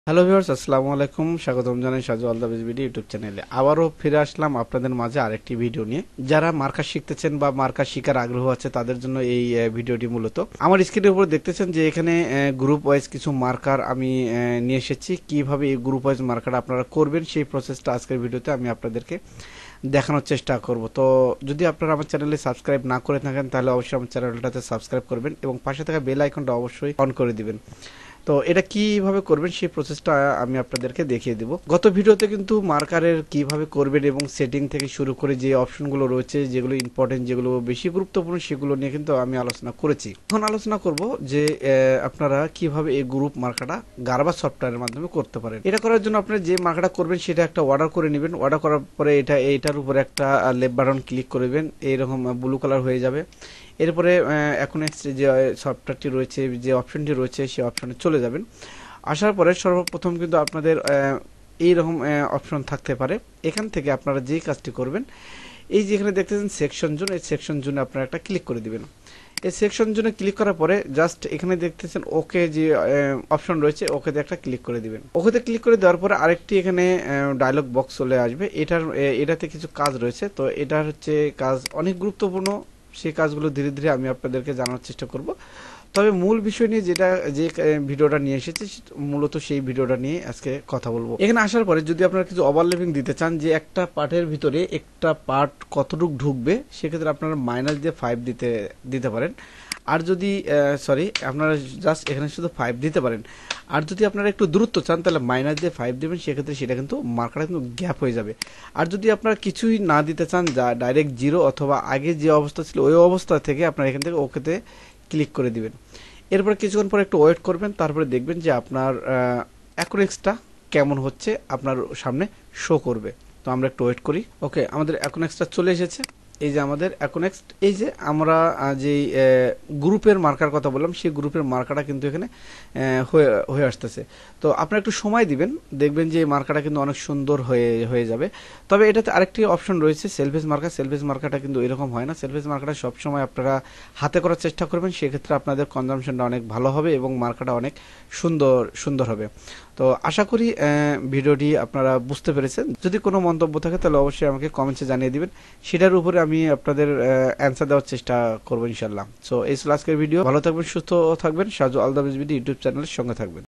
Hello viewers, আসসালামু আলাইকুম। স্বাগতম জানাই সাজু আলদাবিজ ভিডিও ইউটিউব চ্যানেলে। আবারও ফিরে আসলাম আপনাদের মাঝে আরেকটি ভিডিও নিয়ে। যারা মার্কার শিখতেছেন বা মার্কার শিকার আগ্রহ আছে তাদের জন্য এই ভিডিওটি মূলত। আমার স্ক্রিনের উপর দেখতেছেন যে এখানে গ্রুপ ওয়াইজ কিছু মার্কার আমি নিয়ে এসেছি। কিভাবে এই গ্রুপ ওয়াইজ মার্কার আপনারা করবেন সেই প্রসেসটা আজকের ভিডিওতে আমি আপনাদেরকে দেখানোর চেষ্টা করব। তো যদি আপনারা আমার চ্যানেলে সাবস্ক্রাইব না করে থাকেন তাহলে অবশ্যই আমার চ্যানেলটাতে সাবস্ক্রাইব করবেন এবং পাশে থাকা বেল আইকনটা অবশ্যই অন করে দিবেন। তো এটা কিভাবে করবেন সেই প্রসেসটা আমি আপনাদেরকে দেখিয়ে দেব। গত ভিডিওতে কিন্তু মার্কারের কিভাবে করবেন এবং সেটিং থেকে শুরু করে যে অপশনগুলো রয়েছে, যেগুলো ইম্পর্টেন্ট, যেগুলো বেশি গুরুত্বপূর্ণ, সেগুলো নিয়ে কিন্তু আমি আলোচনা করেছি। এখন আলোচনা করব যে আপনারা কিভাবে এই গ্রুপ মার্কাটা গারবা সফটওয়্যারের মাধ্যমে করতে পারেন। এটা করার জন্য আপনারা যে মার্কাটা করবেন সেটা একটা অর্ডার করে নেবেন। অর্ডার করার পরে এটার উপরে একটা লেফট বাটন ক্লিক করবেন, এইরকম ব্লু কালার হয়ে যাবে। এরপরে এখন যে সফটওয়্যারটি রয়েছে, যে অপশনটি রয়েছে সেই অপশনে চলে যাবেন। আসার পরে সর্বপ্রথম কিন্তু আপনাদের এইরকম অপশন থাকতে পারে। এখান থেকে আপনারা যেই কাজটি করবেন, এই যে এখানে দেখতেছেন সেকশন জোন, এই সেকশন জোনে আপনারা একটা ক্লিক করে দিবেন। এই সেকশন জোনে ক্লিক করার পরে জাস্ট এখানে দেখতেছেন ওকে যে অপশন রয়েছে, ওকেতে একটা ক্লিক করে দিবেন। ওকেতে ক্লিক করে দেওয়ার পরে আরেকটি এখানে ডায়লগ বক্স চলে আসবে। এটাতে কিছু কাজ রয়েছে। তো এটার হচ্ছে কাজ অনেক গুরুত্বপূর্ণ। সেই কাজগুলো ধীরে ধীরে আমি আপনাদেরকে জানার চেষ্টা করব। তবে মূল বিষয় নিয়ে যে ভিডিওটা নিয়ে এসেছি মূলত সেই ভিডিওটা নিয়ে আজকে কথা বলবো। এখানে আসার পরে যদি আপনারা কিছু ওভারল্যাপিং দিতে চান, যে একটা পার্টের ভিতরে একটা পার্ট কতটুকু ঢুকবে, সেক্ষেত্রে আপনারা মাইনাস দিয়ে 5 দিতে পারেন। আর যদি আপনারা জাস্ট এখানে শুধু 5 দিতে পারেন। আর যদি আপনারা একটু দূরত্ব চান তাহলে মাইনাস দিয়ে 5 দেবেন, সেক্ষেত্রে সেটা কিন্তু মার্কারটা কিন্তু গ্যাপ হয়ে যাবে। আর যদি আপনারা কিছুই না দিতে চান, যা ডাইরেক্ট জিরো অথবা আগে যে অবস্থা ছিল ওই অবস্থা থেকে আপনারা এখান থেকে ওকেতে ক্লিক করে দিবেন। এরপর কিছুক্ষণ পর একটু ওয়েট করবেন, তারপরে দেখবেন যে আপনার অ্যাকুরেক্সটা কেমন হচ্ছে আপনার সামনে শো করবে। তো আমরা একটু ওয়েট করি। ওকে, আমাদের অ্যাকুরেক্সটা চলে এসেছে। এই যে আমাদের অ্যাকুরেক্স, এই যে আমরা যে গ্রুপের মার্কার কথা বললাম সেই গ্রুপের মার্কারটা কিন্তু এখানে হয়ে আসতেছে। তো আপনারা একটু সময় দিবেন, দেখবেন যে এই মার্কারটা কিন্তু অনেক সুন্দর হয়ে যাবে। তবে এটাতে আরেকটি অপশন রয়েছে সেলফেস মার্কার। সেলফেস মার্কারটা কিন্তু এরকম হয় না। সেলফেস মার্কারটা সবসময় আপনারা হাতে করার চেষ্টা করবেন, সেক্ষেত্রে আপনাদের কনজামশনটা অনেক ভালো হবে এবং মার্কারটা অনেক সুন্দর হবে। তো আশা করি ভিডিওটি আপনারা বুঝতে পেরেছেন। যদি কোনো মন্তব্য থাকে তাহলে অবশ্যই আমাকে কমেন্টসে জানিয়ে দিবেন, সেটার উপরে আমি আপনাদের অ্যান্সার দেওয়ার চেষ্টা করবো ইনশাল্লাহ। সো এই ছিল আজকের ভিডিও। ভালো থাকবেন, সুস্থ থাকবেন। সাজু আলদাবিজ ভিডিও ইউটিউব চ্যানেলের সঙ্গে থাকবেন।